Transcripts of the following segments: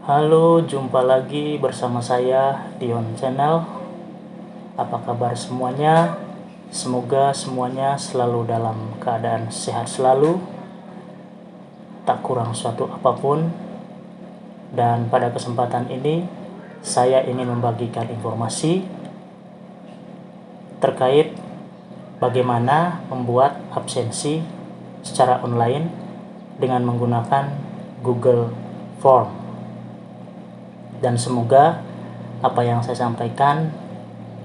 Halo, jumpa lagi bersama saya Dion Channel. Apa kabar semuanya? Semoga semuanya selalu dalam keadaan sehat selalu, tak kurang suatu apapun. Dan pada kesempatan ini, saya ingin membagikan informasi terkait bagaimana membuat absensi secara online dengan menggunakan Google Form. Dan semoga apa yang saya sampaikan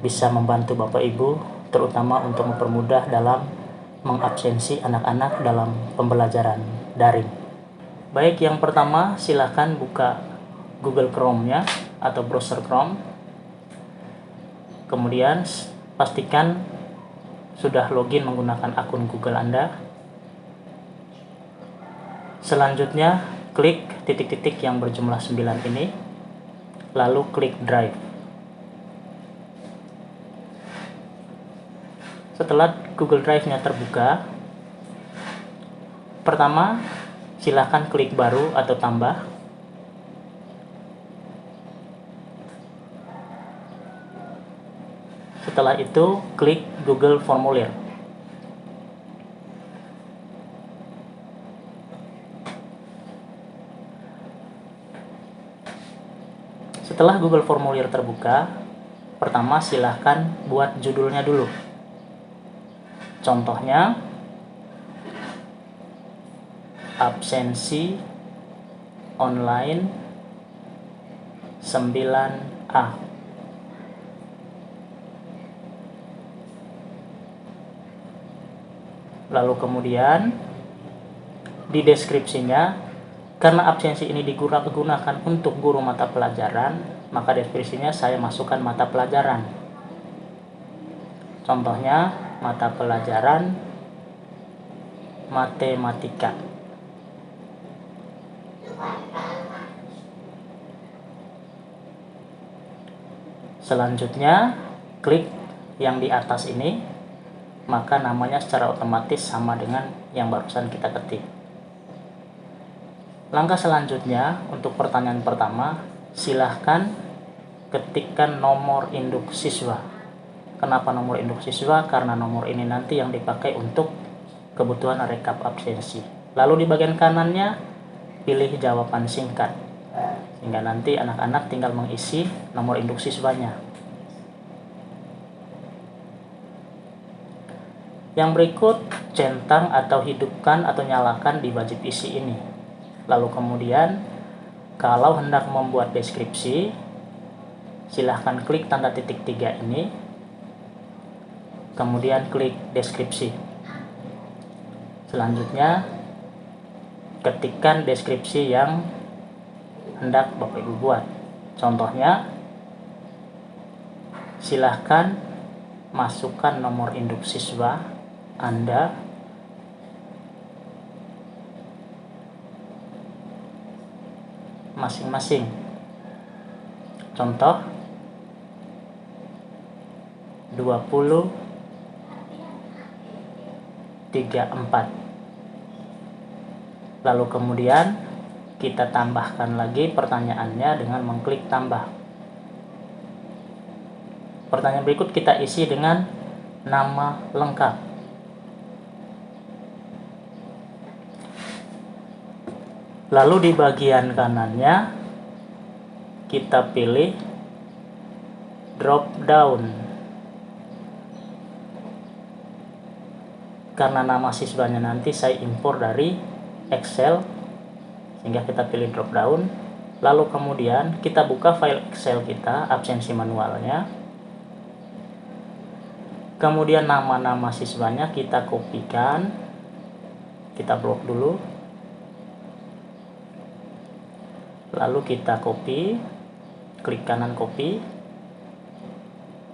bisa membantu Bapak Ibu, terutama untuk mempermudah dalam mengabsensi anak-anak dalam pembelajaran daring. Baik, yang pertama silahkan buka Google Chrome-nya atau browser Chrome. Kemudian pastikan sudah login menggunakan akun Google Anda. Selanjutnya klik titik-titik yang berjumlah 9 ini, lalu klik Drive. Setelah Google Drive-nya terbuka, pertama silakan klik baru atau tambah. Setelah itu klik Google Formulir. Setelah Google Formulir terbuka, pertama silahkan buat judulnya dulu. Contohnya, absensi online 9A. Lalu kemudian di deskripsinya, karena absensi ini digunakan untuk guru mata pelajaran, maka deskripsinya saya masukkan mata pelajaran. Contohnya, mata pelajaran matematika. Selanjutnya, klik yang di atas ini, maka namanya secara otomatis sama dengan yang barusan kita ketik. Langkah selanjutnya, untuk pertanyaan pertama, silahkan ketikkan nomor induk siswa. Kenapa nomor induk siswa? Karena nomor ini nanti yang dipakai untuk kebutuhan rekap absensi. Lalu di bagian kanannya, pilih jawaban singkat, sehingga nanti anak-anak tinggal mengisi nomor induk siswanya. Yang berikut, centang atau hidupkan atau nyalakan di wajib isi ini. Lalu kemudian, kalau hendak membuat deskripsi, silahkan klik tanda titik 3 ini, kemudian klik deskripsi. Selanjutnya, ketikkan deskripsi yang hendak Bapak Ibu buat. Contohnya, silahkan masukkan nomor induk siswa Anda masing-masing. Contoh 20 34. Lalu kemudian kita tambahkan lagi pertanyaannya dengan mengklik tambah. Pertanyaan berikut kita isi dengan nama lengkap. Lalu di bagian kanannya kita pilih drop down. Karena nama siswanya nanti saya impor dari Excel, sehingga kita pilih drop down. Lalu kemudian kita buka file Excel kita, absensi manualnya. Kemudian nama-nama siswanya kita kopikan, kita blok dulu, lalu kita copy, klik kanan copy,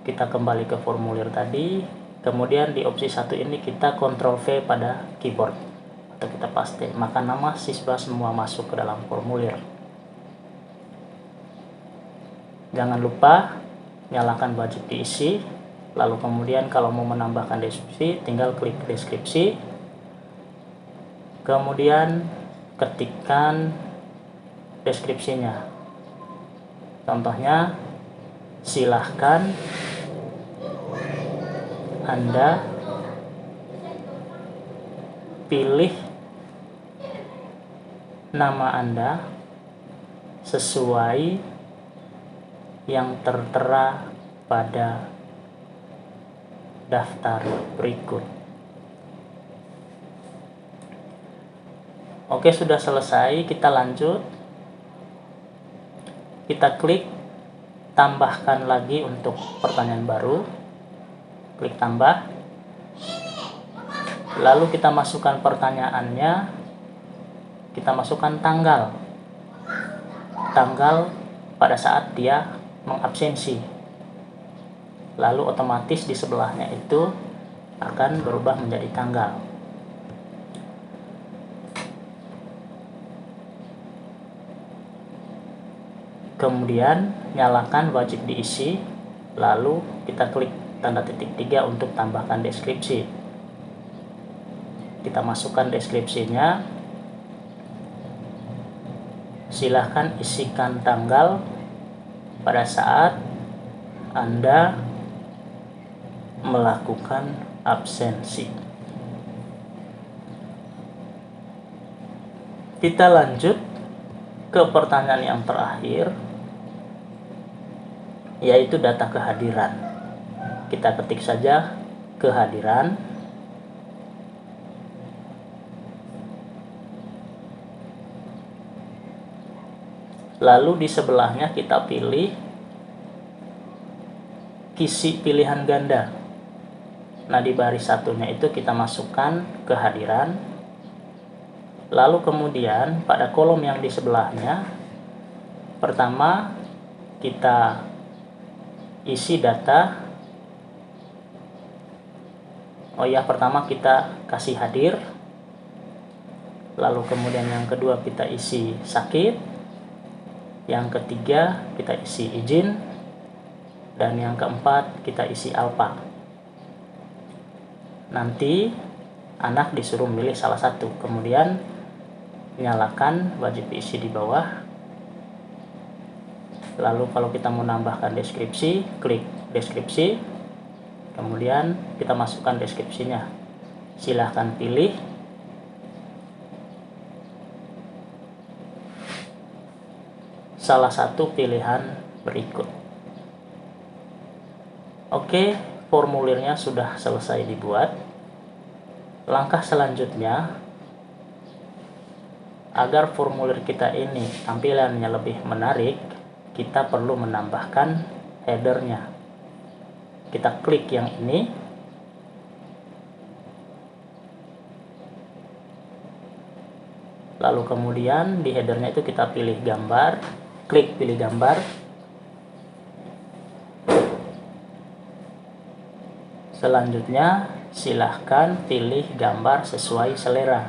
kita kembali ke formulir tadi, kemudian di opsi 1 ini kita Ctrl V pada keyboard atau kita paste, maka nama siswa semua masuk ke dalam formulir. Jangan lupa nyalakan wajib diisi. Lalu kemudian kalau mau menambahkan deskripsi, tinggal klik deskripsi, kemudian ketikkan deskripsinya. Contohnya, silahkan Anda pilih nama Anda sesuai yang tertera pada daftar berikut. Oke, sudah selesai. Kita lanjut. Kita klik tambahkan lagi untuk pertanyaan baru. Klik tambah. Lalu kita masukkan pertanyaannya. Kita masukkan tanggal pada saat dia mengabsensi. Lalu otomatis di sebelahnya itu akan berubah menjadi tanggal. Kemudian nyalakan wajib diisi, lalu kita klik tanda titik 3 untuk tambahkan deskripsi. Kita masukkan deskripsinya. Silahkan isikan tanggal pada saat Anda melakukan absensi. Kita lanjut ke pertanyaan yang terakhir, yaitu data kehadiran. Kita ketik saja kehadiran. Lalu di sebelahnya kita pilih isi pilihan ganda. Nah, di baris satunya itu kita masukkan kehadiran. Lalu kemudian pada kolom yang di sebelahnya, pertama kita isi data. Pertama kita kasih hadir. Lalu kemudian yang kedua kita isi sakit. Yang ketiga kita isi izin. Dan yang keempat kita isi alfa. Nanti anak disuruh memilih salah satu. Kemudian nyalakan wajib diisi di bawah. Lalu kalau kita mau nambahkan deskripsi, klik deskripsi. Kemudian kita masukkan deskripsinya. Silahkan pilih salah satu pilihan berikut. Oke, formulirnya sudah selesai dibuat. Langkah selanjutnya, agar formulir kita ini tampilannya lebih menarik, kita perlu menambahkan headernya. Kita klik yang ini. Lalu kemudian di headernya itu kita pilih gambar. Klik pilih gambar. Selanjutnya silahkan pilih gambar sesuai selera.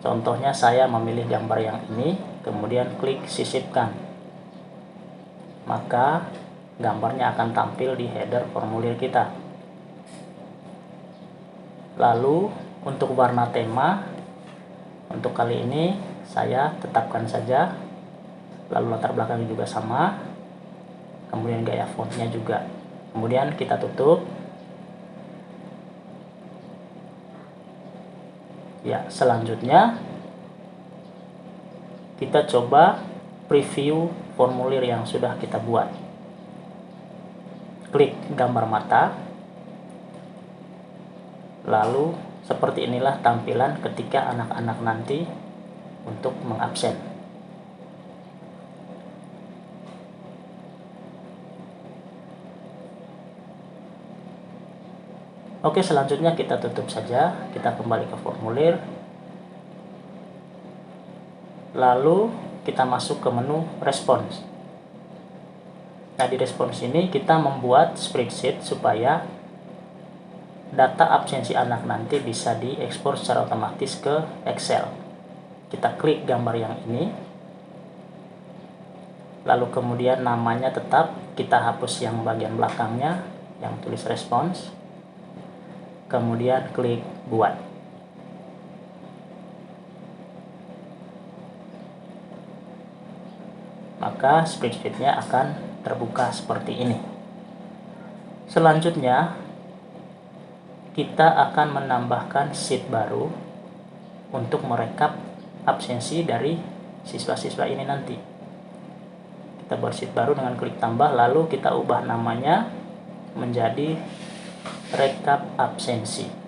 Contohnya saya memilih gambar yang ini, kemudian klik sisipkan. Maka gambarnya akan tampil di header formulir kita. Lalu untuk warna tema, untuk kali ini saya tetapkan saja. Lalu latar belakangnya juga sama. Kemudian gaya fontnya juga. Kemudian kita tutup. Ya, selanjutnya kita coba preview formulir yang sudah kita buat. Klik gambar mata. Lalu seperti inilah tampilan ketika anak-anak nanti untuk mengabsen. Oke, selanjutnya kita tutup saja. Kita kembali ke formulir. Lalu kita masuk ke menu respons. Nah, di respons ini kita membuat spreadsheet supaya data absensi anak nanti bisa diekspor secara otomatis ke Excel. Kita klik gambar yang ini. Lalu kemudian namanya tetap kita hapus yang bagian belakangnya yang tulis respons. Kemudian klik buat. Maka maka spreadsheet-nya akan terbuka seperti ini. Selanjutnya kita akan menambahkan sheet baru untuk merekap absensi dari siswa-siswa ini nanti. Kita buat sheet baru dengan klik tambah, lalu kita ubah namanya menjadi rekap absensi.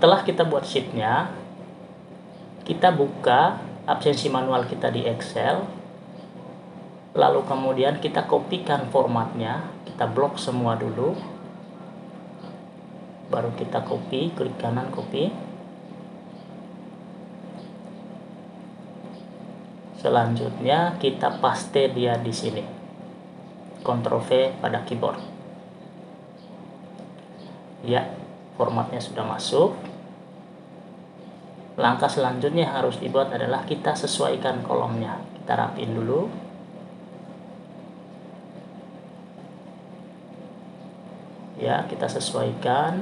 Setelah kita buat sheetnya, kita buka absensi manual kita di Excel, lalu kemudian kita kopikan formatnya, kita blok semua dulu, baru kita copy, klik kanan copy. Selanjutnya kita paste dia di sini, Ctrl V pada keyboard. Ya, formatnya sudah masuk. Langkah selanjutnya yang harus dibuat adalah kita sesuaikan kolomnya. Kita rapiin dulu. Ya, kita sesuaikan.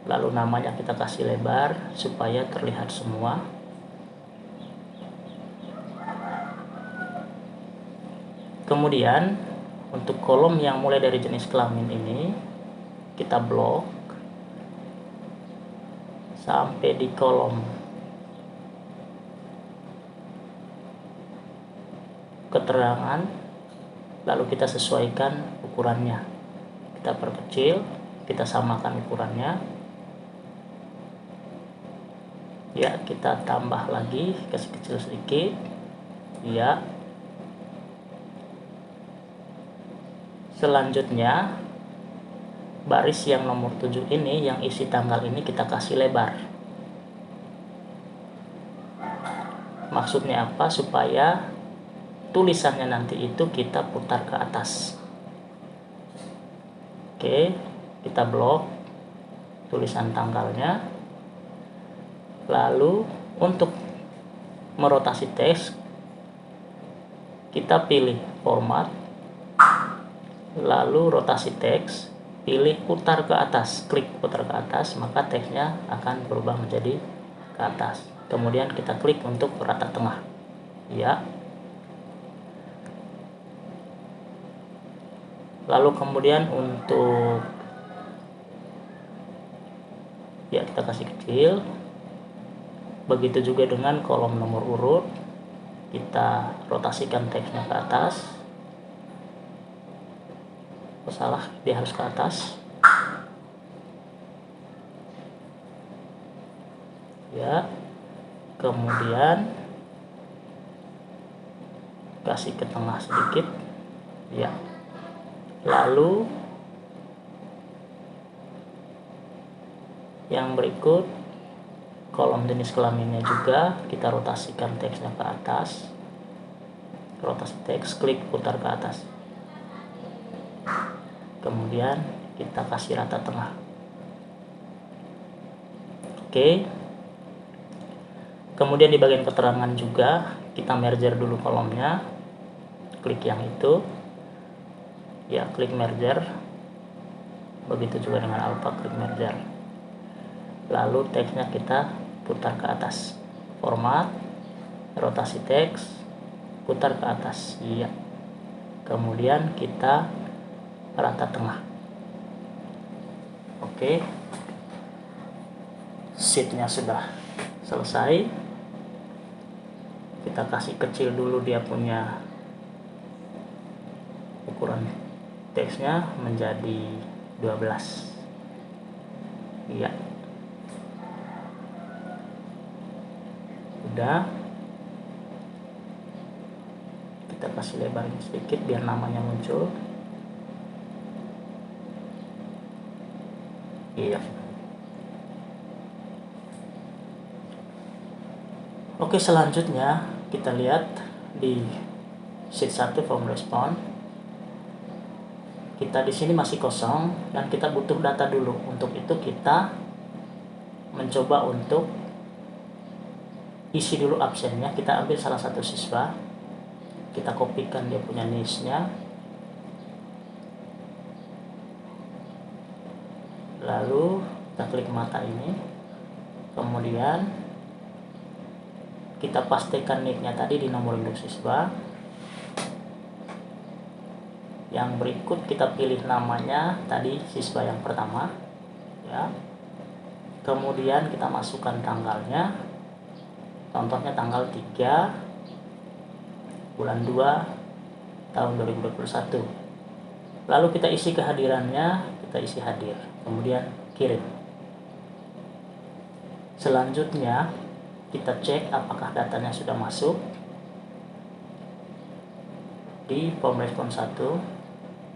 Lalu namanya kita kasih lebar supaya terlihat semua. Kemudian untuk kolom yang mulai dari jenis kelamin ini kita blok sampai di kolom keterangan, lalu kita sesuaikan ukurannya, kita perkecil, kita samakan ukurannya. Ya, kita tambah lagi, kasih kecil sedikit. Ya, selanjutnya baris yang nomor 7 ini, yang isi tanggal ini kita kasih lebar. Maksudnya apa? Supaya tulisannya nanti itu kita putar ke atas. Oke, kita blok tulisan tanggalnya. Lalu untuk merotasi teks, kita pilih format, lalu rotasi teks, pilih putar ke atas, klik putar ke atas, maka teksnya akan berubah menjadi ke atas. Kemudian kita klik untuk rata tengah. Ya. Lalu kemudian untuk kita kasih kecil. Begitu juga dengan kolom nomor urut, kita rotasikan teksnya ke atas. Salah, dia harus ke atas. Ya, kemudian kasih ke tengah sedikit. Ya, lalu yang berikut kolom jenis kelaminnya juga kita rotasikan teksnya ke atas. Rotasi teks, klik putar ke atas. Kemudian kita kasih rata tengah. Oke. Kemudian di bagian keterangan juga kita merger dulu kolomnya. Klik yang itu. Ya, klik merger. Begitu juga dengan alpha, klik merger. Lalu teksnya kita putar ke atas. Format, rotasi teks, putar ke atas. Iya. Kemudian kita rata tengah. Oke, sheetnya sudah selesai. Kita kasih kecil dulu dia punya ukuran teksnya menjadi 12. Iya, udah. Kita kasih lebarin sedikit biar namanya muncul. Iya. Oke, selanjutnya kita lihat di sheet 1 form respond. Kita di sini masih kosong dan kita butuh data dulu. Untuk itu kita mencoba untuk isi dulu absennya. Kita ambil salah satu siswa, kita kopikan dia punya niche-nya, Lalu kita klik mata ini, kemudian kita pastikan nicknya tadi di nomor induk siswa. Yang berikut kita pilih namanya tadi siswa yang pertama, ya. Kemudian kita masukkan tanggalnya, contohnya tanggal 3 bulan 2 tahun 2021. Lalu kita isi kehadirannya, kita isi hadir, kemudian kirim. Selanjutnya kita cek apakah datanya sudah masuk di form respon 1.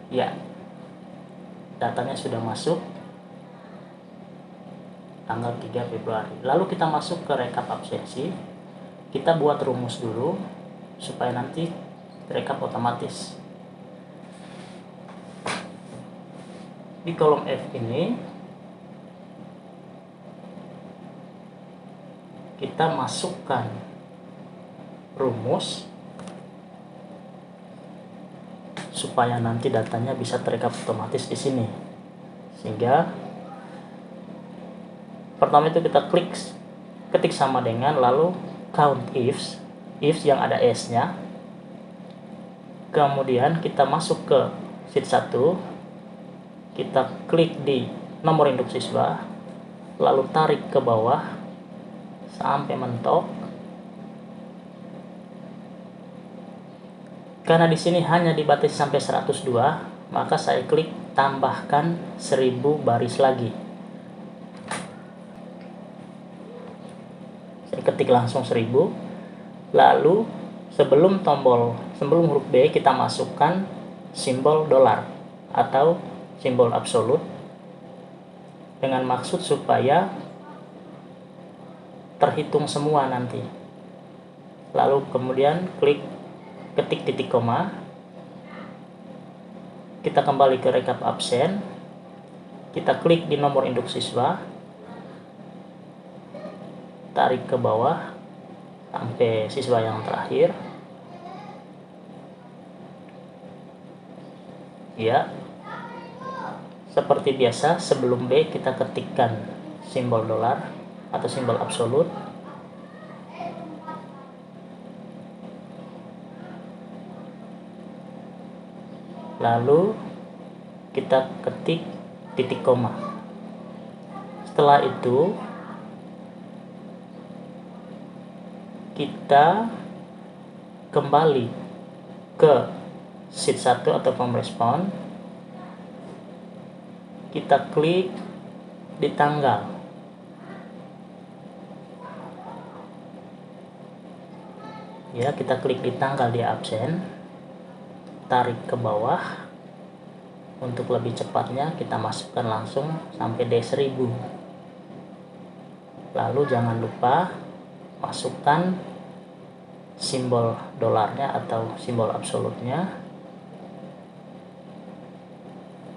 Ya, datanya sudah masuk tanggal 3 Februari. Lalu kita masuk ke rekap absensi. Kita buat rumus dulu supaya nanti rekap otomatis. Di kolom F ini kita masukkan rumus supaya nanti datanya bisa terekap otomatis di sini. Sehingga pertama itu kita ketik sama dengan, lalu count ifs yang ada s-nya. Kemudian kita masuk ke sheet 1, kita klik di nomor induk siswa, lalu tarik ke bawah sampai mentok. Karena di sini hanya dibatasi sampai 102, maka saya klik tambahkan 1000 baris lagi. Saya ketik langsung 1000. Lalu sebelum huruf B kita masukkan simbol dolar atau simbol absolut, dengan maksud supaya terhitung semua nanti. Lalu kemudian ketik titik koma, kita kembali ke rekap absen, kita klik di nomor induk siswa, tarik ke bawah sampai siswa yang terakhir. Ya, seperti biasa sebelum B kita ketikkan simbol dolar atau simbol absolut. Lalu kita ketik titik koma. Setelah itu kita kembali ke sheet 1 atau form respon. Kita klik di tanggal. Ya, kita klik di tanggal di absen. Tarik ke bawah. Untuk lebih cepatnya kita masukkan langsung sampai D1000. Lalu jangan lupa masukkan simbol dolarnya atau simbol absolutnya.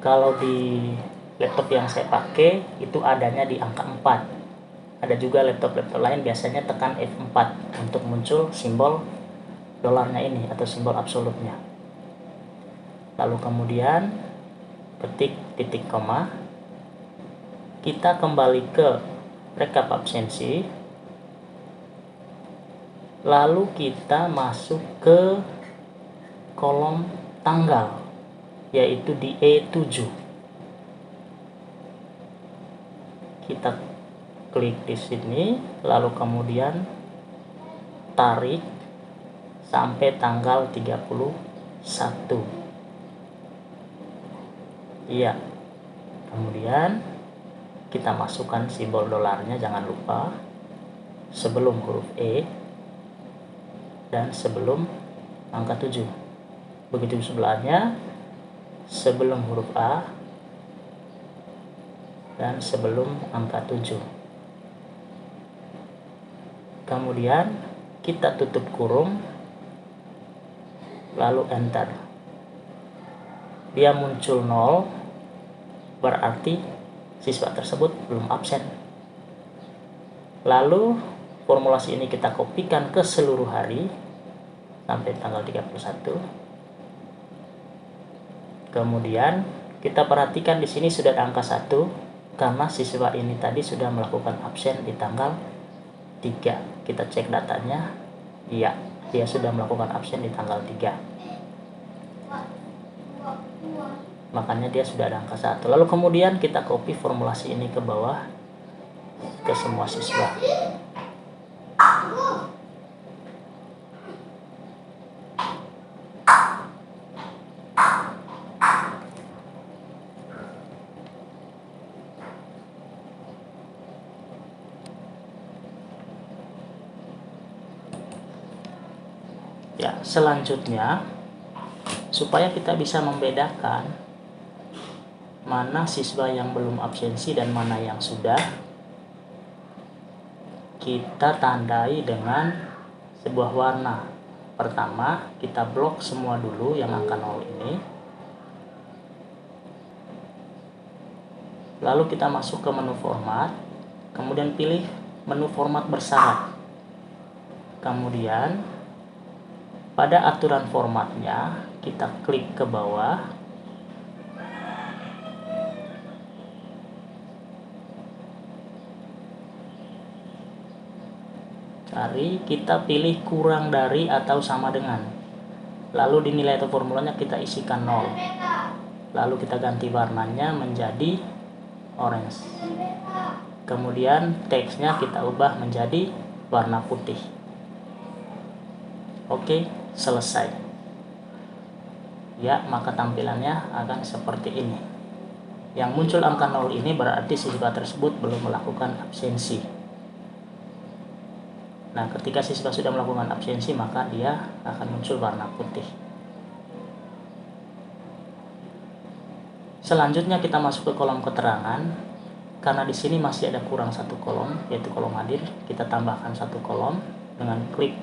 Kalau di laptop yang saya pakai itu adanya di angka 4. Ada juga laptop-laptop lain biasanya tekan F4 untuk muncul simbol dolarnya ini atau simbol absolutnya. Lalu kemudian ketik titik koma, kita kembali ke rekap absensi, lalu kita masuk ke kolom tanggal, yaitu di E7. Kita klik di sini, lalu kemudian tarik sampai tanggal 31. Iya, kemudian kita masukkan simbol dolarnya, jangan lupa sebelum huruf E dan sebelum angka 7. Begitu sebelahnya sebelum huruf A dan sebelum angka 7. Kemudian kita tutup kurung, lalu enter. Dia muncul 0, berarti siswa tersebut belum absen. Lalu formulasi ini kita kopikan ke seluruh hari sampai tanggal 31. Kemudian kita perhatikan di sini sudah ada angka 1, karena siswa ini tadi sudah melakukan absen di tanggal 3. Kita cek datanya, iya, dia sudah melakukan absen di tanggal 3. Makanya dia sudah ada angka 1. Lalu kemudian kita copy formulasi ini ke bawah ke semua siswa. Ya, selanjutnya supaya kita bisa membedakan mana siswa yang belum absensi dan mana yang sudah, kita tandai dengan sebuah warna. Pertama, kita blok semua dulu yang angka 0 ini. Lalu kita masuk ke menu format, kemudian pilih menu format bersyarat. Kemudian pada aturan formatnya kita klik ke bawah, cari, kita pilih kurang dari atau sama dengan, lalu di nilai atau formulanya kita isikan 0, lalu kita ganti warnanya menjadi orange, kemudian teksnya kita ubah menjadi warna putih. Oke, selesai. Ya, maka tampilannya akan seperti ini. Yang muncul angka 0 ini berarti siswa tersebut belum melakukan absensi. Nah, ketika siswa sudah melakukan absensi, maka dia akan muncul warna putih. Selanjutnya kita masuk ke kolom keterangan. Karena di sini masih ada kurang satu kolom, yaitu kolom hadir, kita tambahkan satu kolom dengan klik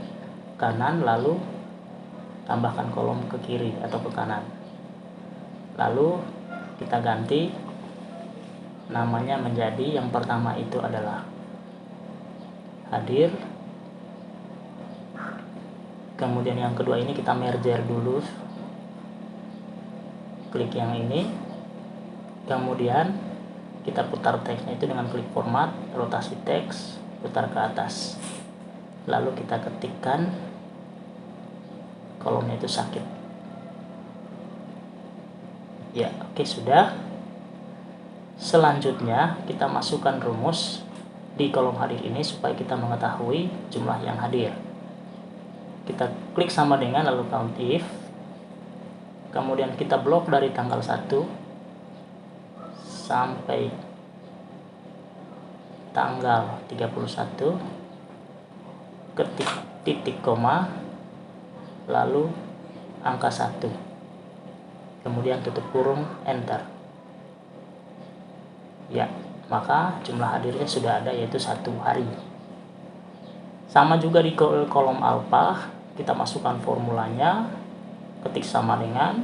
kanan, lalu tambahkan kolom ke kiri atau ke kanan. Lalu kita ganti namanya menjadi, yang pertama itu adalah hadir. Kemudian yang kedua ini kita merger dulu, klik yang ini, kemudian kita putar teksnya itu dengan klik format, rotasi teks, putar ke atas, lalu kita ketikkan kolomnya itu sakit. Ya, oke, sudah. Selanjutnya kita masukkan rumus di kolom hadir ini supaya kita mengetahui jumlah yang hadir. Kita klik sama dengan, lalu count if, kemudian kita blok dari tanggal 1 sampai tanggal 31, ketik titik koma, lalu angka 1, kemudian tutup kurung, enter. Ya, maka jumlah hadirnya sudah ada, yaitu 1 hari. Sama juga di kolom alpha, kita masukkan formulanya, ketik sama dengan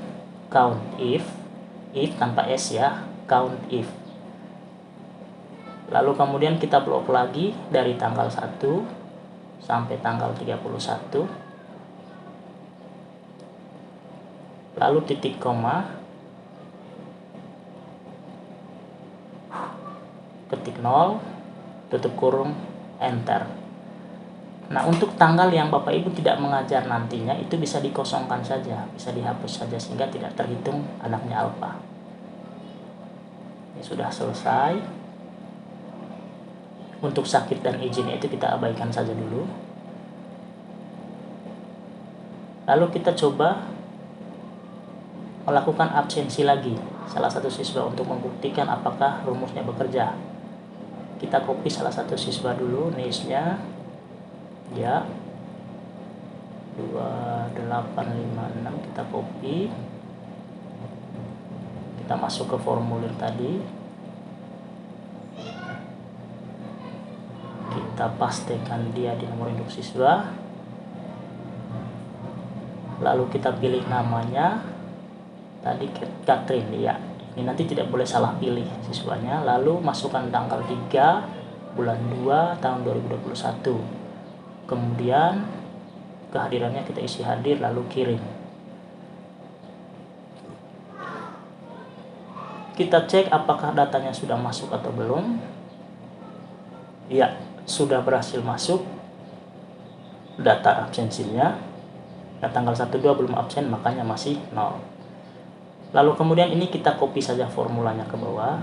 count if tanpa s ya, count if. Lalu kemudian kita blok lagi dari tanggal 1 sampai tanggal 31, lalu titik koma, ketik 0, tutup kurung, enter. Nah, untuk tanggal yang Bapak Ibu tidak mengajar nantinya itu bisa dikosongkan saja, bisa dihapus saja sehingga tidak terhitung anaknya alpha. Ini sudah selesai. Untuk sakit dan izin itu kita abaikan saja dulu. Lalu kita coba melakukan absensi lagi salah satu siswa untuk membuktikan apakah rumusnya bekerja. Kita copy salah satu siswa dulu, niche-nya ya 2856, kita copy, kita masuk ke formulir tadi, kita pastikan dia di nomor induk siswa, lalu kita pilih namanya tadi Catherine ya, ini nanti tidak boleh salah pilih siswanya, lalu masukkan tanggal 3 bulan 2 tahun 2021, kemudian kehadirannya kita isi hadir, lalu kirim. Kita cek apakah datanya sudah masuk atau belum. Ya, sudah berhasil masuk data absensinya. Nah, tanggal 12 belum absen, makanya masih 0. Lalu kemudian ini kita copy saja formulanya ke bawah.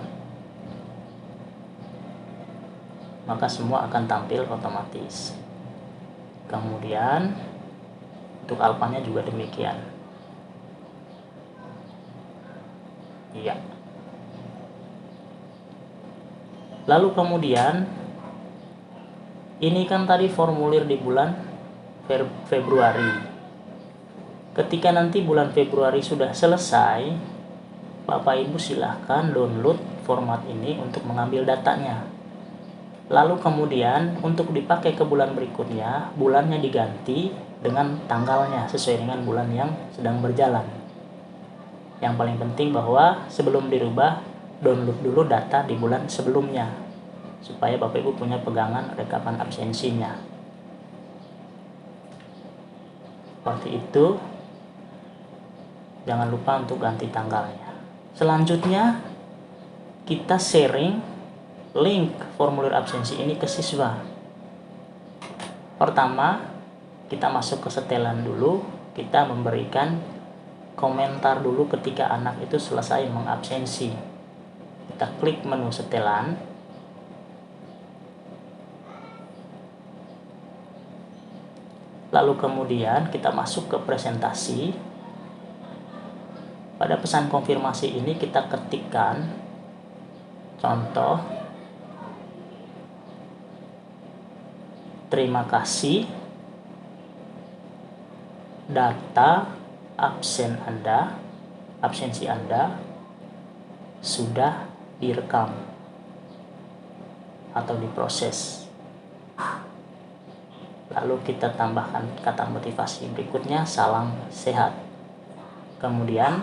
Maka semua akan tampil otomatis. Kemudian untuk alfanya juga demikian. Iya. Lalu kemudian ini kan tadi formulir di bulan Februari. Ketika nanti bulan Februari sudah selesai, Bapak Ibu silahkan download format ini untuk mengambil datanya. Lalu kemudian untuk dipakai ke bulan berikutnya, bulannya diganti dengan tanggalnya sesuai dengan bulan yang sedang berjalan. Yang paling penting bahwa sebelum dirubah, download dulu data di bulan sebelumnya supaya Bapak Ibu punya pegangan rekapan absensinya. Seperti itu. Jangan lupa untuk ganti tanggalnya. Selanjutnya kita sharing link formulir absensi ini ke siswa. Pertama, kita masuk ke setelan dulu, kita memberikan komentar dulu ketika anak itu selesai mengabsensi. Kita klik menu setelan. Lalu kemudian kita masuk ke presentasi. Pada pesan konfirmasi ini kita ketikkan contoh, terima kasih, data absensi Anda sudah direkam atau diproses. Lalu kita tambahkan kata motivasi berikutnya, salam sehat. Kemudian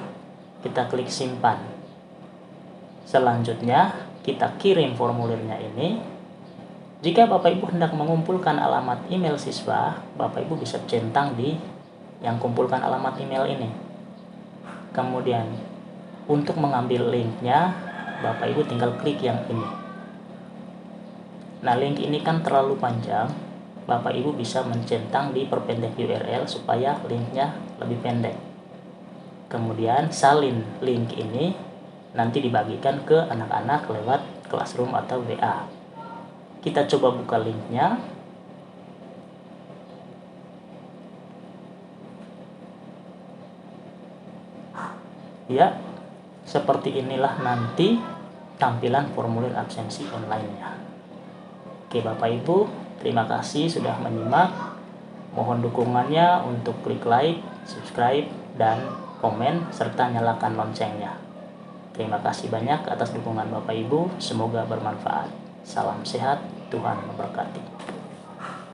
kita klik simpan. Selanjutnya kita kirim formulirnya ini. Jika Bapak Ibu hendak mengumpulkan alamat email siswa, Bapak Ibu bisa centang di yang kumpulkan alamat email ini. Kemudian untuk mengambil linknya, Bapak Ibu tinggal klik yang ini. Nah, link ini kan terlalu panjang, Bapak Ibu bisa mencentang di perpendek URL supaya linknya lebih pendek. Kemudian salin link ini nanti dibagikan ke anak-anak lewat Classroom atau WA. Kita coba buka linknya. Ya, seperti inilah nanti tampilan formulir absensi online-nya. Oke Bapak Ibu, terima kasih sudah menyimak. Mohon dukungannya untuk klik like, subscribe, dan komen, serta nyalakan loncengnya. Terima kasih banyak atas dukungan Bapak Ibu, semoga bermanfaat. Salam sehat, Tuhan memberkati.